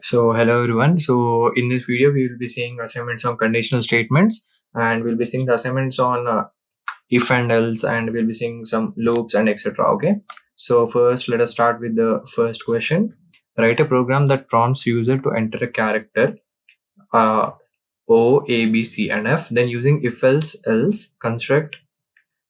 So hello everyone. So in this video we will be seeing assignments on conditional statements, and we'll be seeing the assignments on if and else, and we'll be seeing some loops and etc. Okay. So first let us start with the first question. Write a program that prompts user to enter a character O, A, B, C and F. Then using if else construct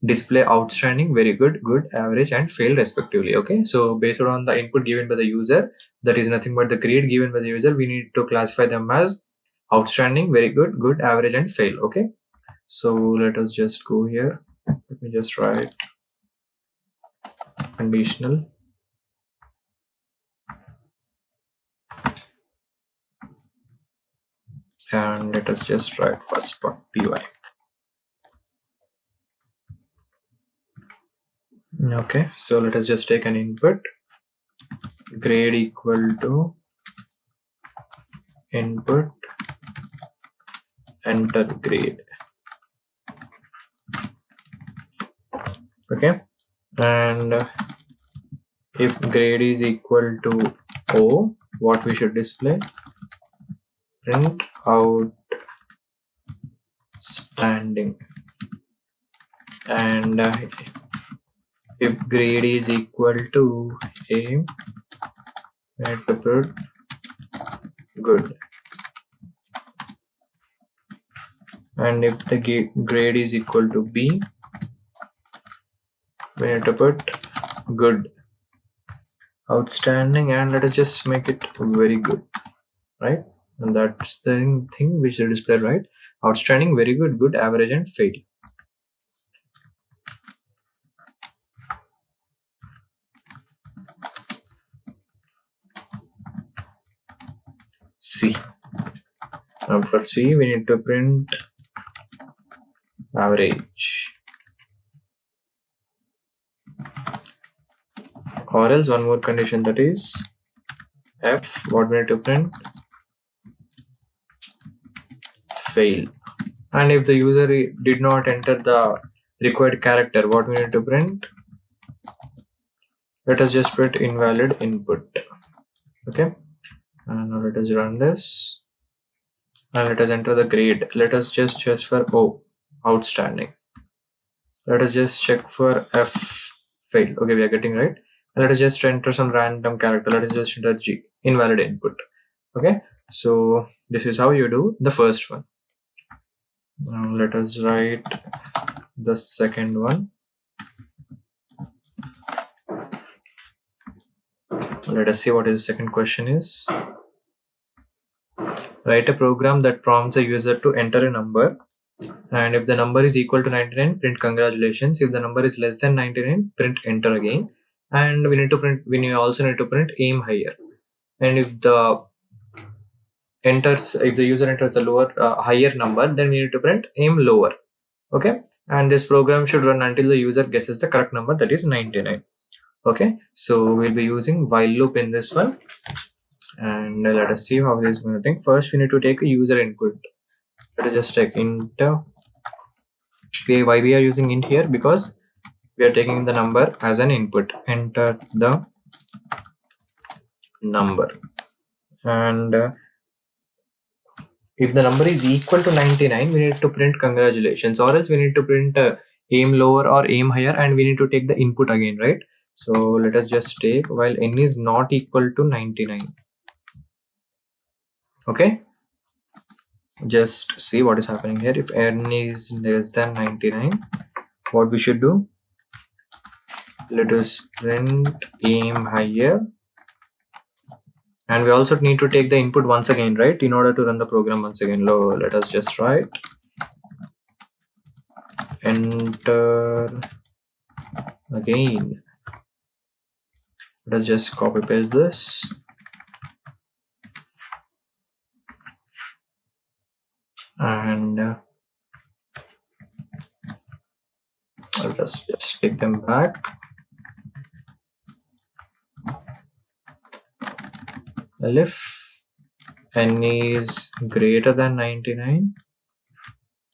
display outstanding, very good, good, average and fail respectively. Okay, so based on the input given by the user, that is nothing but the grade given by the user, we need to classify them as outstanding, very good, good, average and fail. Okay, so let us just go here. Let me just write conditional and let us just write first.py. Okay, so let us just take an input, grade equal to input, enter grade. Okay, and if grade is equal to O, what we should display? Print out standing. And if grade is equal to A, we have to put good. And if the grade is equal to B, we need to put good, outstanding, and let us just make it very good, right? And that's the thing which is displayed, right? Outstanding, very good, good, average and fail. C. Now for C we need to print average, or else one more condition, that is F, what we need to print? Fail. And if the user did not enter the required character, what we need to print? Let us just print invalid input. Okay, and now let us run this and let us enter the grade. Let us just check for O, outstanding. Let us just check for F, fail. Okay, we are getting right. And let us just enter some random character. Let us just enter G, invalid input. Okay, so this is how you do the first one. Now let us write the second one. Let us see what the second question is. Write a program that prompts a user to enter a number, and if the number is equal to 99, print congratulations. If the number is less than 99, print enter again. And we also need to print aim higher. And if the user enters a lower higher number, then we need to print aim lower. Okay, and this program should run until the user guesses the correct number, that is 99. Okay, so we'll be using while loop in this one, and let us see how this is going to think. First we need to take a user input. Let us just take int. Why we are using int here? Because we are taking the number as an input. Enter the number, and if the number is equal to 99, we need to print congratulations, or else we need to print aim lower or aim higher, and we need to take the input again, right? So let us just take while n is not equal to 99. Okay, just see what is happening here. If n is less than 99, what we should do? Let us print aim higher, and we also need to take the input once again, right, in order to run the program once again. Let us just write enter again. Let us just copy paste this, and let us just take them back. Well, if n is greater than 99,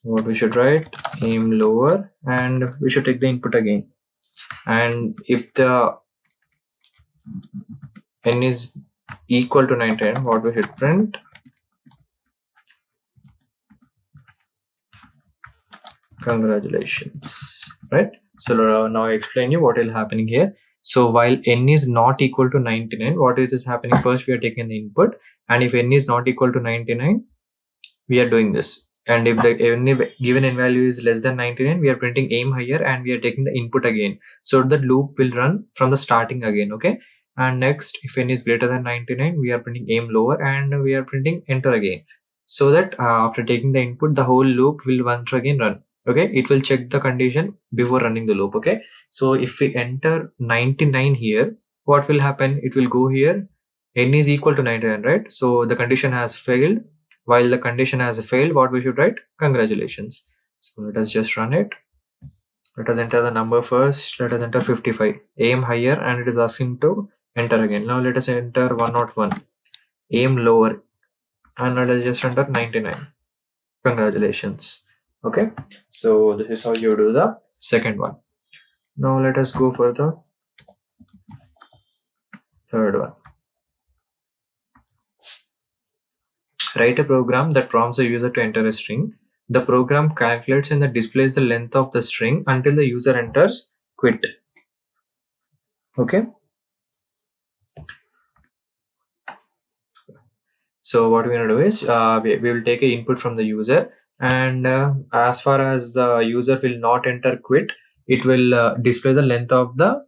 what we should write? Aim lower, and we should take the input again. And if the n is equal to 99, what we should print? Congratulations, right? So now I explain you what will happening here. So while n is not equal to 99, what is happening? First we are taking the input, and if n is not equal to 99, we are doing this. And if the given n value is less than 99, we are printing aim higher and we are taking the input again. So the loop will run from the starting again, okay? And next, if n is greater than 99, we are printing aim lower and we are printing enter again. So that after taking the input, the whole loop will once again run. Okay, it will check the condition before running the loop. Okay, so if we enter 99 here, what will happen? It will go here, n is equal to 99, right? So the condition has failed. While the condition has failed, what we should write? Congratulations. So let us just run it. Let us enter the number first. Let us enter 55. Aim higher and it is asking to enter again. Now let us enter 101. Aim lower and let us just enter 99. Congratulations. Okay, so this is how you do the second one. Now let us go for the third one. Write a program that prompts the user to enter a string. The program calculates and displays the length of the string until the user enters quit. Okay. So what we're going to do is we will take an input from the user, and as far as the user will not enter quit, it will display the length of the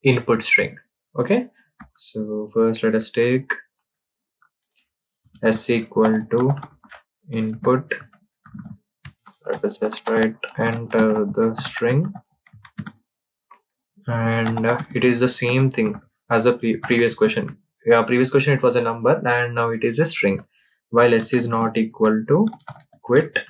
input string. Okay. So first let us take s equal to input. Let us just write enter the string, and it is the same thing as the previous question. Previous question it was a number and now it is a string. While s is not equal to quit,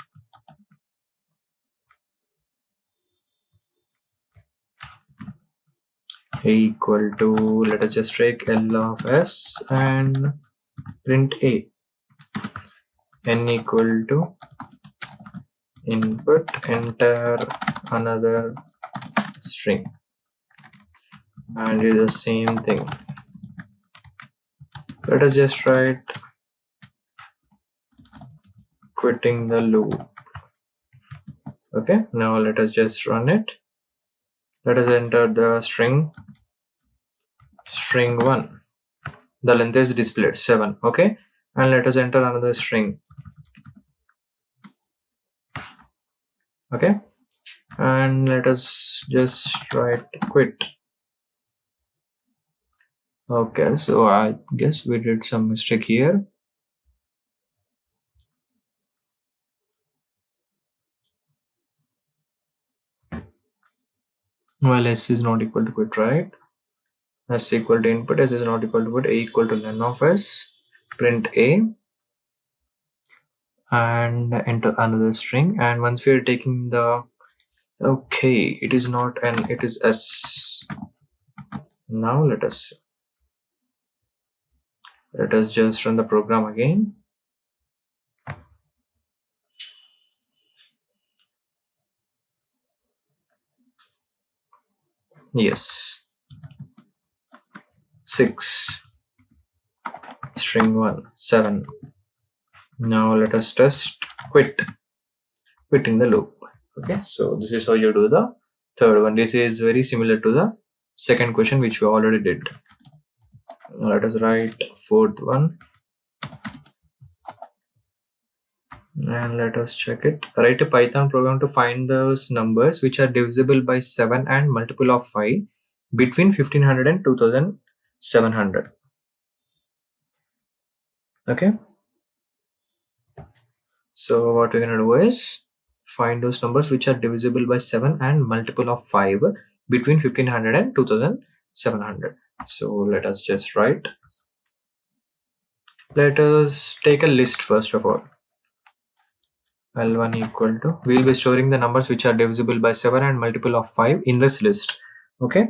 equal to, let us just take L of s and print a. N equal to input, enter another string, and it is the same thing. Let us just write quitting the loop. Okay, now let us just run it. Let us enter the string 1. The length is displayed 7. Okay, and let us enter another string. Okay, and let us just write quit. Okay, so I guess we did some mistake here. Well, s is not equal to quit, right? S equal to input, s is not equal to quit, a equal to len of s, print a, and enter another string. And once we are taking the, okay, it is not n, it is s. Now let us just run the program again. Yes, 6, string 1, 7. Now let us test quitting the loop. Okay, so this is how you do the third one. This is very similar to the second question which we already did. Now let us write fourth one, and let us check it. Write a Python program to find those numbers which are divisible by 7 and multiple of 5 between 1500 and 2700. Okay, so what we're gonna do is find those numbers which are divisible by 7 and multiple of 5 between 1500 and 2700. So let us just write. Let us take a list first of all. L1 equal to, we will be storing the numbers which are divisible by 7 and multiple of 5 in this list. Okay,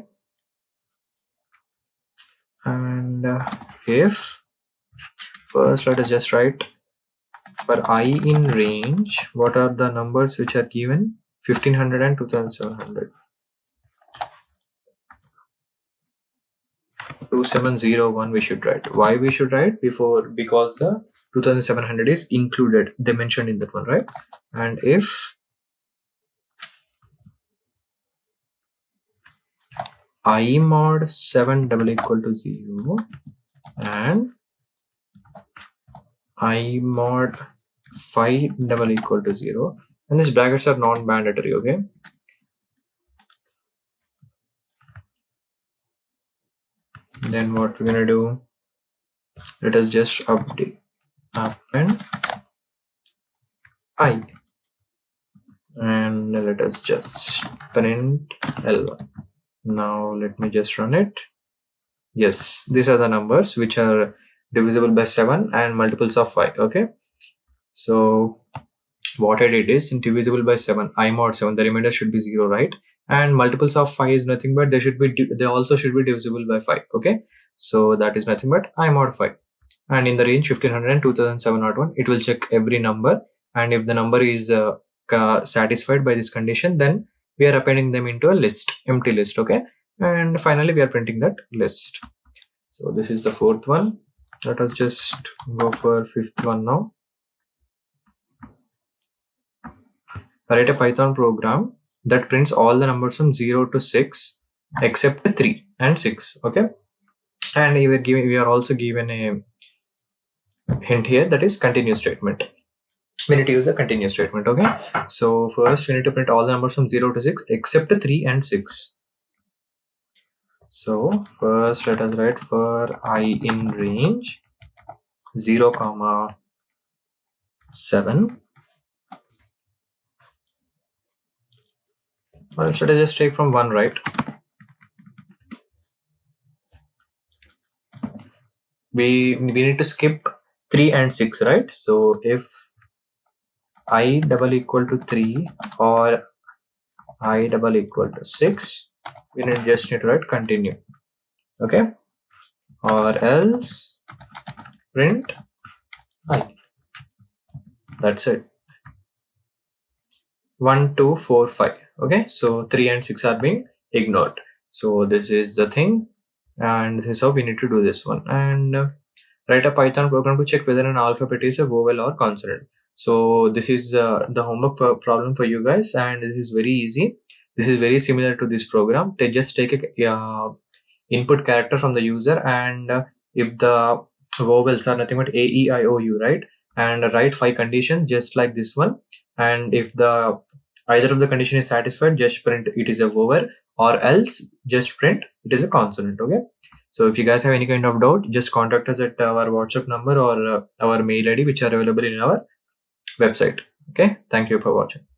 and if first let us just write for I in range, what are the numbers which are given? 1500 and 2700. 2701 we should write. Why we should write before? Because the 2700 is included, they mentioned in that one, right? And if I mod 7 double equal to 0 and I mod 5 double equal to 0, and these brackets are non-mandatory, okay? Then what we're gonna do, let us just append I, and let us just print L1. Now let me just run it. Yes, these are the numbers which are divisible by 7 and multiples of 5, okay? So what I did is, divisible by 7, I mod 7, the remainder should be 0, right? And multiples of 5 is nothing but they also should be divisible by 5, okay? So that is nothing but I mod 5. And in the range 1500 and 2701, it will check every number, and if the number is satisfied by this condition, then we are appending them into a list, empty list, okay? And finally we are printing that list. So this is the fourth one. Let us just go for fifth one now. Write a Python program that prints all the numbers from 0 to 6 except 3 and 6, okay? And we are also given a hint here, that is continuous statement. We need to use a continuous statement, okay? So first we need to print all the numbers from 0 to 6 except 3 and 6. So first let us write for I in range 0, 7. Or else let us just take from 1, right? We need to skip 3 and 6, right? So if I double equal to 3 or I double equal to 6, we just need to write continue, okay? Or else print I. That's it. 1, 2, 4, 5, okay? So 3 and 6 are being ignored. So this is the thing, and this is how we need to do this one. And write a Python program to check whether an alphabet is a vowel or consonant. So this is the homework problem for you guys, and this is very easy. This is very similar to this program. They just take a input character from the user, and if the vowels are nothing but A, E, I, O, U, right? And write 5 conditions just like this one. And if the either of the condition is satisfied, just print it is a vowel, or else just print it is a consonant, okay? So if you guys have any kind of doubt, just contact us at our WhatsApp number or our mail ID, which are available in our website. Okay, thank you for watching.